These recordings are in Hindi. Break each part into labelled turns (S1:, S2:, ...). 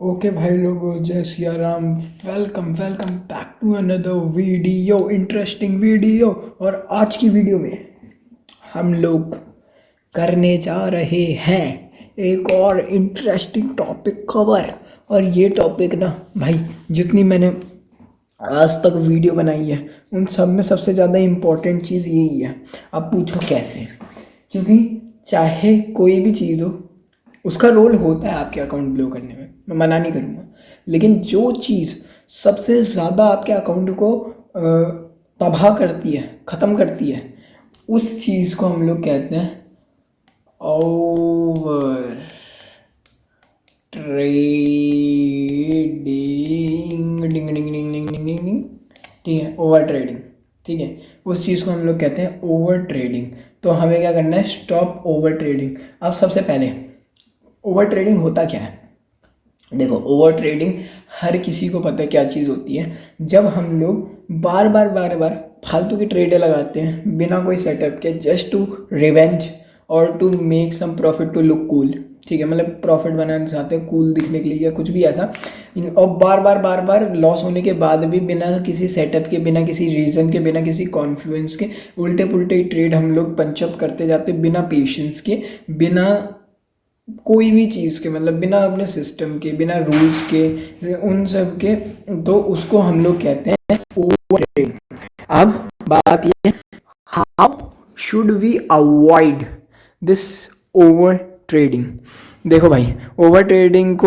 S1: ओके भाई लोगों, जय Siya Ram. Welcome welcome back to another video, interesting video. और आज की वीडियो में हम लोग करने जा रहे हैं एक और इंटरेस्टिंग टॉपिक कवर। और ये टॉपिक ना भाई, जितनी मैंने आज तक वीडियो बनाई है उन सब में सबसे ज़्यादा इम्पोर्टेंट चीज़ यही है। अब पूछो कैसे? क्योंकि चाहे कोई भी चीज़ हो, उसका रोल होता है आपके अकाउंट ब्लो करने में, मैं मना नहीं करूँगा। लेकिन जो चीज़ सबसे ज़्यादा आपके अकाउंट को तबाह करती है, ख़त्म करती है, उस चीज़ को हम लोग कहते हैं ओवर ट्रेडिंग। डिंग डिंग डिंग डिंग डिंग डिंग डिंग। ठीक है, ओवर ट्रेडिंग। ठीक है, उस चीज़ को हम लोग कहते हैं ओवर ट्रेडिंग। तो हमें क्या करना है? Stop over trading. अब सबसे पहले ओवर ट्रेडिंग होता क्या है? देखो, ओवर ट्रेडिंग हर किसी को पता है क्या चीज़ होती है। जब हम लोग बार बार फालतू की ट्रेडें लगाते हैं बिना कोई सेटअप के, जस्ट टू रिवेंज और to make some profit to look cool. ठीक है, मतलब प्रॉफिट बनाना चाहते हैं कूल दिखने के लिए या कुछ भी ऐसा। और बार बार लॉस होने के बाद भी बिना किसी सेटअप के, बिना किसी रीज़न के, बिना किसी कॉन्फ्लुएंस के उल्टे पुल्टे ट्रेड हम लोग पंचअप करते जाते, बिना पेशेंस के, बिना कोई भी चीज़ के, मतलब बिना अपने सिस्टम के, बिना रूल्स के, उन सब के। तो उसको हम लोग कहते हैं ओवर ट्रेडिंग। अब बात ये, how should we avoid this over trading? देखो भाई, ओवर ट्रेडिंग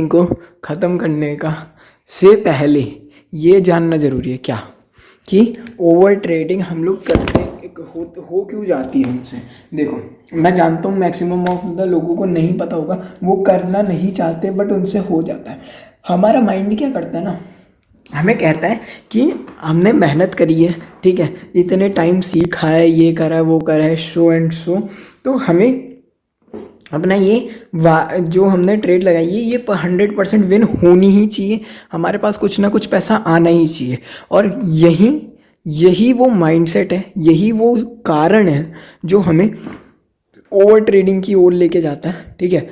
S1: को ख़त्म करने का से पहले ये जानना ज़रूरी है क्या कि ओवर ट्रेडिंग हम लोग करते हो क्यों जाती है हमसे। देखो, मैं जानता हूँ मैक्सिमम ऑफ द लोगों को नहीं पता होगा, वो करना नहीं चाहते बट उनसे हो जाता है। हमारा माइंड क्या करता है ना, हमें कहता है कि हमने मेहनत करी है, ठीक है, इतने टाइम सीखा है, ये करा है, वो करा है, शो एंड शो। तो हमें अपना ये जो हमने ट्रेड लगाई है ये 100% विन होनी ही चाहिए, हमारे पास कुछ ना कुछ पैसा आना ही चाहिए। और यही यही वो माइंडसेट है, यही वो कारण है जो हमें ओवर ट्रेडिंग की ओर लेके जाता है। ठीक है,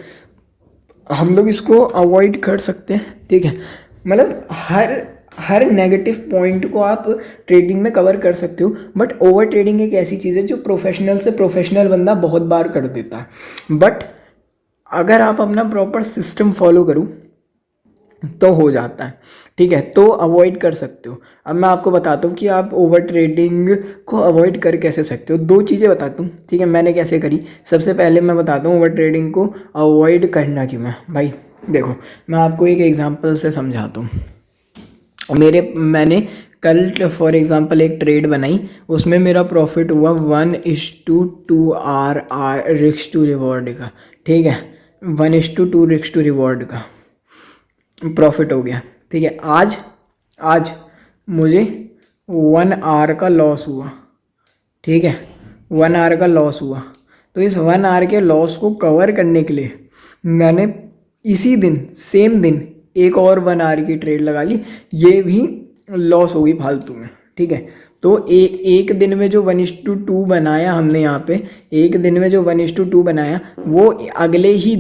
S1: हम लोग इसको अवॉइड कर सकते हैं। ठीक है, मतलब हर नेगेटिव पॉइंट को आप ट्रेडिंग में कवर कर सकते हो, बट ओवर ट्रेडिंग एक ऐसी चीज़ है जो प्रोफेशनल से प्रोफेशनल बंदा बहुत बार कर देता है। बट अगर आप अपना प्रॉपर सिस्टम फॉलो करो तो हो जाता है। ठीक है, तो अवॉइड कर सकते हो। अब मैं आपको बताता हूँ कि आप ओवर ट्रेडिंग को अवॉइड कर कैसे सकते हो। दो चीज़ें बताता हूँ, ठीक है, मैंने कैसे करी। सबसे पहले मैं बताता हूँ ओवर ट्रेडिंग को अवॉइड करना क्यों है। भाई देखो, मैं आपको एक एग्जांपल से समझाता हूँ। मैंने कल फॉर एग्जांपल एक ट्रेड बनाई, उसमें मेरा प्रॉफिट हुआ 1:2 आर रिस्क टू रिवॉर्ड का। ठीक है, 1:2 रिस्क टू रिवॉर्ड का प्रॉफिट हो गया। ठीक है, आज मुझे 1 आवर का लॉस हुआ। ठीक है, 1 आवर का लॉस हुआ। तो इस 1 आवर के लॉस को कवर करने के लिए मैंने इसी दिन, सेम दिन, एक और 1 आवर की ट्रेड लगा ली। ये भी लॉस होगी फालतू में। ठीक है, तो एक दिन में जो 1:2 बनाया हमने यहाँ पे, एक दिन में जो 1:2 बनाया, वो अगले ही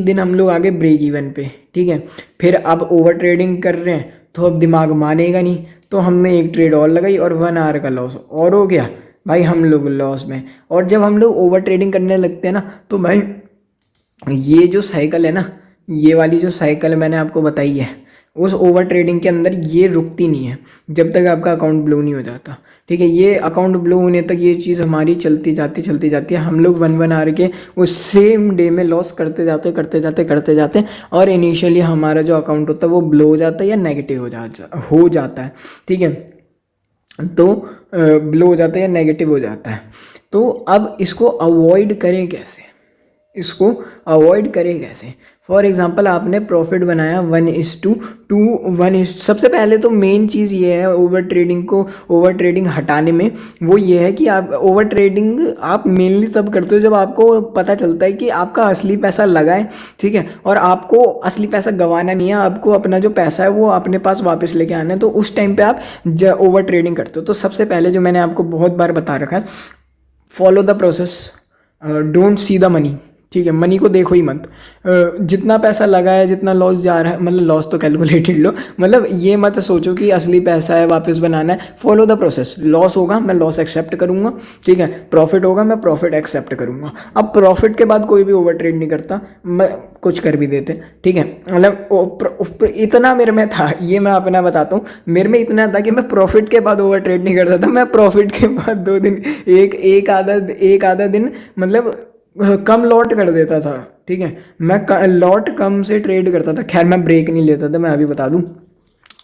S1: दिन हम लोग आगे ब्रेक इवन पे। ठीक है, फिर अब ओवर ट्रेडिंग कर रहे हैं तो अब दिमाग मानेगा नहीं, तो हमने एक ट्रेड और लगाई और 1 आवर का लॉस और हो गया। भाई हम लोग लॉस में। और जब हम लोग ओवर ट्रेडिंग करने लगते हैं ना, तो भाई ये जो साइकिल है ना, ये वाली जो साइकिल मैंने आपको बताई है, उस ओवर ट्रेडिंग के अंदर ये रुकती नहीं है जब तक आपका अकाउंट ब्लो नहीं हो जाता। ठीक है, ये अकाउंट ब्लो होने तक ये चीज़ हमारी चलती जाती है। हम लोग 1 आवर के उस सेम डे में लॉस करते जाते और इनिशियली हमारा जो अकाउंट होता है वो ब्लो हो जाता है या नेगेटिव हो जाता है। ठीक है, तो ब्लो हो जाता है या नेगेटिव हो जाता है। तो अब इसको अवॉइड करें कैसे? फॉर एग्जांपल आपने प्रॉफिट बनाया 1:2। सबसे पहले तो मेन चीज़ ये है ओवर ट्रेडिंग हटाने में, वो ये है कि आप ओवर ट्रेडिंग आप मेनली तब करते हो जब आपको पता चलता है कि आपका असली पैसा लगा है। ठीक है, और आपको असली पैसा गंवाना नहीं है, आपको अपना जो पैसा है वो अपने पास वापस लेके आना है। तो उस टाइम पे आप ओवर ट्रेडिंग करते हो। तो सबसे पहले जो मैंने आपको बहुत बार बता रखा है, follow the process, don't see the money. ठीक है, मनी को देखो ही मत। जितना पैसा लगा है, जितना लॉस जा रहा है, मतलब लॉस तो कैलकुलेटेड लो, मतलब ये मत सोचो कि असली पैसा है वापस बनाना है। Follow the process. लॉस होगा मैं लॉस एक्सेप्ट करूँगा, ठीक है, प्रॉफिट होगा मैं प्रॉफिट एक्सेप्ट करूँगा। अब प्रॉफिट के बाद कोई भी ओवर ट्रेड नहीं करता, मैं कुछ कर भी देते, ठीक है, मतलब इतना मेरे में था, ये मैं अपना बताता हूँ, मेरे में इतना था कि मैं प्रॉफिट के बाद ओवर ट्रेड नहीं करता था। मैं प्रॉफिट के बाद 2 दिन एक आधा दिन मतलब कम लॉट कर देता था, ठीक है, मैं लॉट कम से ट्रेड करता था। खैर मैं ब्रेक नहीं लेता था, मैं अभी बता दूं,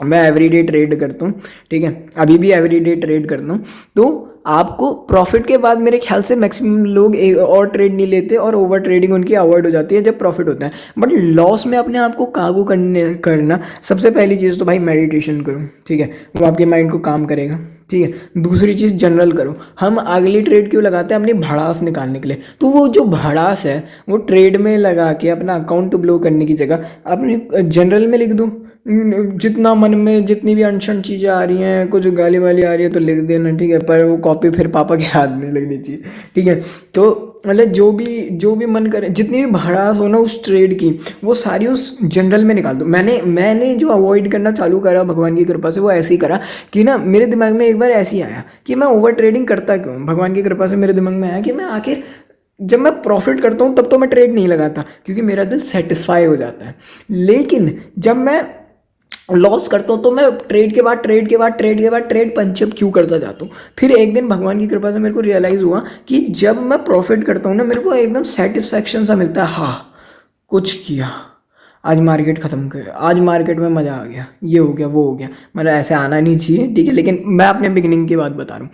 S1: मैं एवरीडे ट्रेड करता हूँ, ठीक है, अभी भी एवरीडे ट्रेड करता हूँ। तो आपको प्रॉफिट के बाद मेरे ख्याल से मैक्सिमम लोग और ट्रेड नहीं लेते और ओवर ट्रेडिंग उनकी अवॉइड हो जाती है जब प्रॉफिट होता है। बट लॉस में अपने आप को काबू करना सबसे पहली चीज़ तो भाई मेडिटेशन करो, ठीक है, वो आपके माइंड को काम करेगा, ठीक है। दूसरी चीज़ जनरल करो। हम अगली ट्रेड क्यों लगाते हैं? अपनी भड़ास निकालने के लिए। तो वो जो भड़ास है वो ट्रेड में लगा के अपना अकाउंट ब्लो करने की जगह अपने जनरल में लिख दो। जितना मन में जितनी भी अनशन चीज़ें आ रही हैं, कुछ गाली वाली आ रही है तो लिख देना, ठीक है, पर वो कॉपी फिर पापा के हाथ में लगनी चाहिए, ठीक है। तो मतलब जो भी मन करे, जितनी भी भड़ास हो ना उस ट्रेड की, वो सारी उस जनरल में निकाल दो। मैंने जो अवॉइड करना चालू करा भगवान की कृपा से, वो ऐसे ही करा कि ना मेरे दिमाग में एक बार ऐसे ही आया कि मैं ओवर ट्रेडिंग करता क्यों। भगवान की कृपा से मेरे दिमाग में आया कि मैं आखिर जब मैं प्रॉफिट करता हूँ तब तो मैं ट्रेड नहीं लगाता क्योंकि मेरा दिल सेटिस्फाई हो जाता है। लेकिन जब मैं लॉस करता हूँ तो मैं ट्रेड पंचअप क्यों करता जाता हूँ। फिर एक दिन भगवान की कृपा से मेरे को रियलाइज़ हुआ कि जब मैं प्रॉफिट करता हूँ ना, मेरे को एकदम सेटिस्फैक्शन सा मिलता है, हाँ कुछ किया, आज मार्केट ख़त्म कर, आज मार्केट में मज़ा आ गया, ये हो गया वो हो गया। मतलब ऐसे आना नहीं चाहिए, ठीक है, लेकिन मैं अपने बिगिनिंग की बात बता रहा हूँ।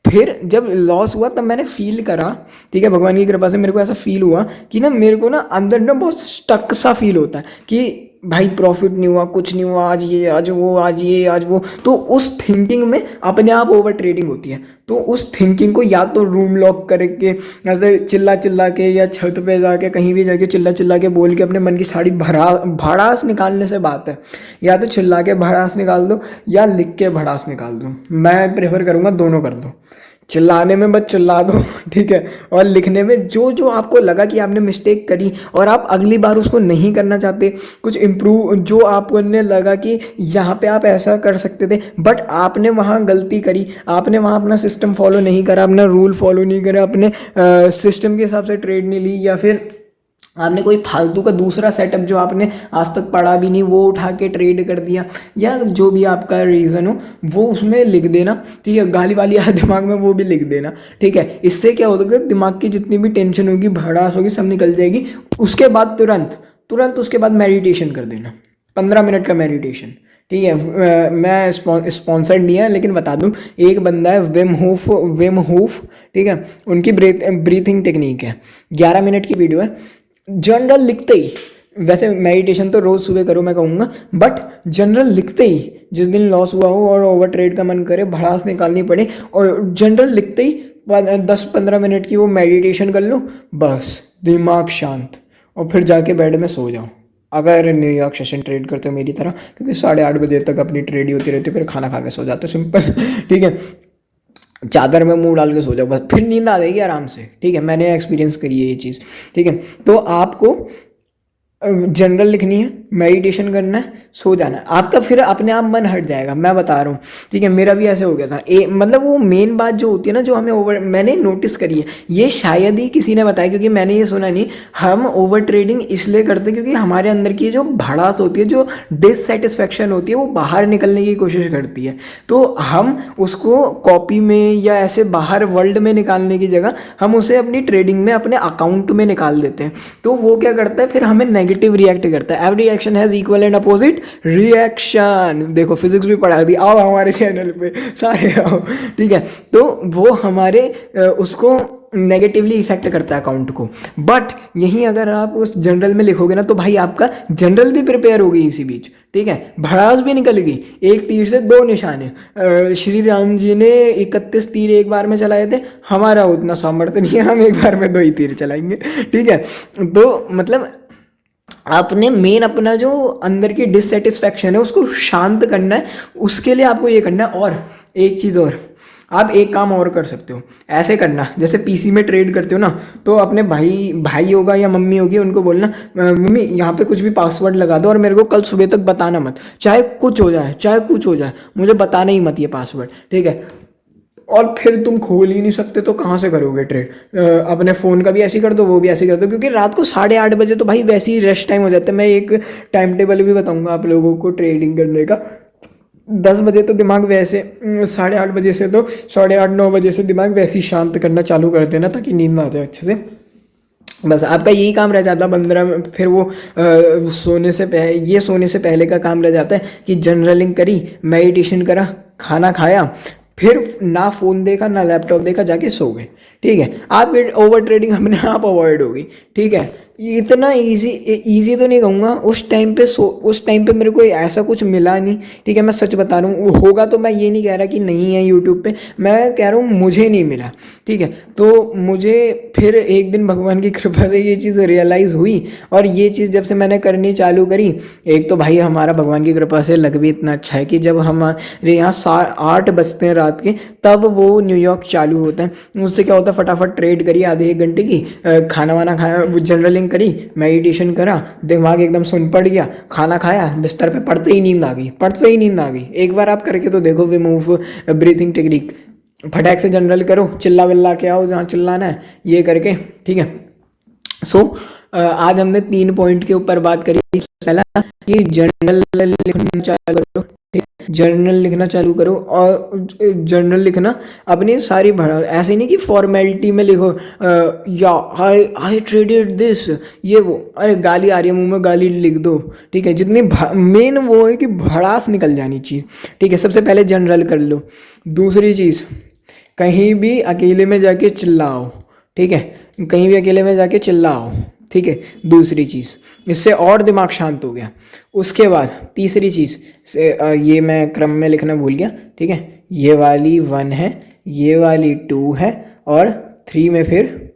S1: फिर जब लॉस हुआ तब मैंने फील करा, ठीक है, भगवान की कृपा से मेरे को ऐसा फील हुआ कि ना मेरे को ना अंदर ना बहुत स्टक सा फील होता है कि भाई प्रॉफिट नहीं हुआ, कुछ नहीं हुआ, आज ये आज वो, आज ये आज वो। तो उस थिंकिंग में अपने आप ओवर ट्रेडिंग होती है। तो उस थिंकिंग को या तो रूम लॉक करके ऐसे चिल्ला चिल्ला के या छत पे जाके कहीं भी जाके चिल्ला चिल्ला के बोल के अपने मन की सारी भड़ास निकालने से बात है। या तो चिल्ला के भड़ास निकाल दो या लिख के भड़ास निकाल दो। मैं प्रेफर करूँगा दोनों कर दो। चिल्लाने में बस चिल्ला दो, ठीक है, और लिखने में जो जो आपको लगा कि आपने मिस्टेक करी और आप अगली बार उसको नहीं करना चाहते, कुछ इम्प्रूव जो आपको ने लगा कि यहाँ पे आप ऐसा कर सकते थे बट आपने वहाँ गलती करी, आपने वहाँ अपना सिस्टम फॉलो नहीं करा, अपना रूल फॉलो नहीं करा, अपने सिस्टम के हिसाब से ट्रेड नहीं ली, या फिर आपने कोई फालतू का दूसरा सेटअप जो आपने आज तक पढ़ा भी नहीं वो उठा के ट्रेड कर दिया, या जो भी आपका रीज़न हो वो उसमें लिख देना, ठीक है। गाली वाली आ दिमाग में वो भी लिख देना, ठीक है। इससे क्या होगा कि दिमाग की जितनी भी टेंशन होगी, भड़ास होगी, सब निकल जाएगी। उसके बाद तुरंत उसके बाद मेडिटेशन कर देना, 15 मिनट का मेडिटेशन, ठीक है। मैं स्पॉन्सर्ड नहीं है लेकिन बता दूं, एक बंदा है विम होफ, ठीक है, उनकी ब्रीथिंग टेक्निक है, 11 मिनट की वीडियो है। जनरल लिखते ही, वैसे मेडिटेशन तो रोज़ सुबह करो मैं कहूँगा, बट जनरल लिखते ही जिस दिन लॉस हुआ हो और ओवर ट्रेड का मन करे, भड़ास निकालनी पड़े, और जनरल लिखते ही 10-15 मिनट की वो मेडिटेशन कर लो, बस दिमाग शांत, और फिर जाके बेड में सो जाओ। अगर न्यूयॉर्क सेशन ट्रेड करते हो मेरी तरह, क्योंकि 8:30 बजे तक अपनी ट्रेड ही होती रहती है, फिर खाना खा के सो जाते हो, सिंपल, ठीक है, चादर में मुंह डाल के सो जाओ बस, फिर नींद आ जाएगी आराम से, ठीक है। मैंने एक्सपीरियंस करी है ये चीज़, ठीक है। तो आपको जनरल लिखनी है, मेडिटेशन करना है, सो जाना है, आपका फिर अपने आप मन हट जाएगा, मैं बता रहा हूँ, ठीक है। मेरा भी ऐसे हो गया था। मतलब वो मेन बात जो होती है ना, जो हमें मैंने नोटिस करी है, ये शायद ही किसी ने बताया, क्योंकि मैंने ये सुना नहीं। हम ओवर ट्रेडिंग इसलिए करते हैं क्योंकि हमारे अंदर की जो भड़ास होती है, जो डिससेटिस्फैक्शन होती है, वो बाहर निकलने की कोशिश करती है। तो हम उसको कॉपी में या ऐसे बाहर वर्ल्ड में निकालने की जगह हम उसे अपनी ट्रेडिंग में, अपने अकाउंट में निकाल देते हैं। तो वो क्या करता है, फिर हमें नेगेटिव रिएक्ट करता है। Every action has equal and opposite reaction. देखो फिजिक्स भी पढ़ा दी, आओ हमारे चैनल पे सारे आओ, ठीक है। तो वो हमारे उसको नेगेटिवली इफेक्ट करता है अकाउंट को। बट यहीं अगर आप उस जनरल में लिखोगे ना, तो भाई आपका जनरल भी प्रिपेयर होगी इसी बीच, ठीक है, भड़ास भी निकलेगी। एक तीर से दो निशाने। श्री राम जी ने 31 तीर एक बार में चलाए थे, हमारा उतना सामर्थ्य नहीं है, हम एक बार में 2 ही तीर चलाएंगे, ठीक है। तो मतलब आपने मेन अपना जो अंदर की डिससेटिस्फैक्शन है उसको शांत करना है, उसके लिए आपको ये करना है। और एक चीज़ और, आप एक काम और कर सकते हो, ऐसे करना, जैसे पीसी में ट्रेड करते हो ना, तो अपने भाई भाई होगा या मम्मी होगी, उनको बोलना मम्मी यहाँ पे कुछ भी पासवर्ड लगा दो और मेरे को कल सुबह तक बताना मत, चाहे कुछ हो जाए, चाहे कुछ हो जाए, मुझे बताना ही मत ये पासवर्ड, ठीक है। और फिर तुम खोल ही नहीं सकते तो कहाँ से करोगे ट्रेड? अपने फ़ोन का भी ऐसे ही कर दो, वो भी ऐसे ही कर दो, क्योंकि रात को 8:30 बजे तो भाई वैसे ही रेस्ट टाइम हो जाता है। मैं एक टाइम टेबल भी बताऊंगा आप लोगों को ट्रेडिंग करने का। 10 बजे तो दिमाग वैसे 8:30 बजे से तो 8:30-9 बजे से दिमाग वैसे ही शांत करना चालू कर देना, ताकि नींद ना आ जाए अच्छे से। बस आपका यही काम रह जाता 15 फिर वो सोने से पहले, ये सोने से पहले का काम रह जाता है कि जर्नलिंग करी, मेडिटेशन करा, खाना खाया, फिर ना फ़ोन देखा ना लैपटॉप देखा, जाके सो गए, ठीक है। आप ओवर ट्रेडिंग अपने आप अवॉइड होगी, ठीक है। ये इतना इजी तो नहीं कहूँगा, उस टाइम पे मेरे को ऐसा कुछ मिला नहीं, ठीक है। मैं सच बता रहा हूँ, होगा तो मैं ये नहीं कह रहा कि नहीं है यूट्यूब पे, मैं कह रहा हूँ मुझे नहीं मिला, ठीक है। तो मुझे फिर एक दिन भगवान की कृपा से ये चीज़ रियलाइज़ हुई, और ये चीज़ जब से मैंने करनी चालू करी, एक तो भाई हमारा भगवान की कृपा से लग भी इतना अच्छा है कि जब हमारे यहाँ 8 बजते हैं रात के, तब वो न्यूयॉर्क चालू होता है। उससे क्या होता है, फटाफट ट्रेड करी आधे 1 घंटे की, खाना वाना खाया, जनरलिंग करी, मेडिटेशन करा, दिमाग एकदम सुन पड़ गया, खाना खाया, बिस्तर पे पड़ते ही नींद आ गई, पड़ते ही नींद आ गई। एक बार आप करके तो देखो विमूव ब्रीथिंग टेक्निक, फटाक से जनरल करो, चिल्ला विल्ला के आओ जहाँ चिल्लाना है, ये करके, ठीक है। सो आज हमने 3 पॉइंट के ऊपर बात करी। पहला कि जर्नल लिखना चालू करो, ठीक है, जर्नल लिखना चालू करो, और जर्नल लिखना अपनी सारी भरा, ऐसे नहीं कि फॉर्मेलिटी में लिखो, या आई ट्रेडेड दिस, ये वो, अरे गाली आ रही है मुंह में, गाली लिख दो, ठीक है। जितनी मेन वो है कि भड़ास निकल जानी चाहिए, ठीक है। सबसे पहले जनरल कर लो। दूसरी चीज़, कहीं भी अकेले में जाके चिल्लाओ, ठीक है, कहीं भी अकेले में जाके चिल्लाओ, ठीक है। दूसरी चीज़, इससे और दिमाग शांत हो गया। उसके बाद तीसरी चीज़ से ये मैं क्रम में लिखना भूल गया, ठीक है। ये वाली 1 है, ये वाली 2 है, और 3 में फिर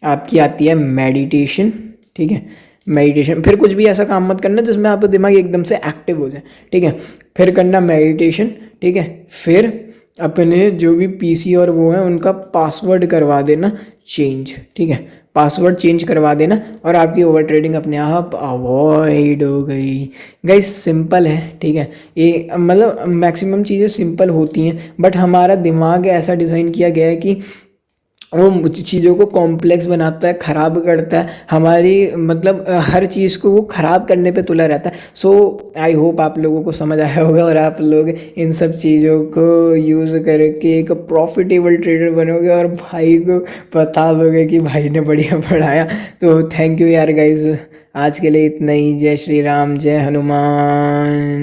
S1: आपकी आती है मेडिटेशन, ठीक है। मेडिटेशन, फिर कुछ भी ऐसा काम मत करना जिसमें आपका दिमाग एकदम से एक्टिव हो जाए, ठीक है। फिर करना मेडिटेशन, ठीक है। फिर अपने जो भी पीसी और वो हैं उनका पासवर्ड करवा देना चेंज, ठीक है। पासवर्ड चेंज करवा देना, और आपकी ओवर ट्रेडिंग अपने आप अवॉइड हो गई। गाइस सिंपल है, ठीक है। ये मतलब मैक्सिमम चीज़ें सिंपल होती हैं, बट हमारा दिमाग ऐसा डिज़ाइन किया गया है कि वो चीज़ों को कॉम्प्लेक्स बनाता है, ख़राब करता है हमारी, मतलब हर चीज़ को वो ख़राब करने पे तुला रहता है। सो आई होप आप लोगों को समझ आया होगा, और आप लोग इन सब चीज़ों को यूज़ करके एक प्रॉफिटेबल ट्रेडर बनोगे, और भाई को बता दोगे कि भाई ने बढ़िया पढ़ाया। तो थैंक यू यार गाइज, आज के लिए इतना ही। जय श्री राम, जय हनुमान।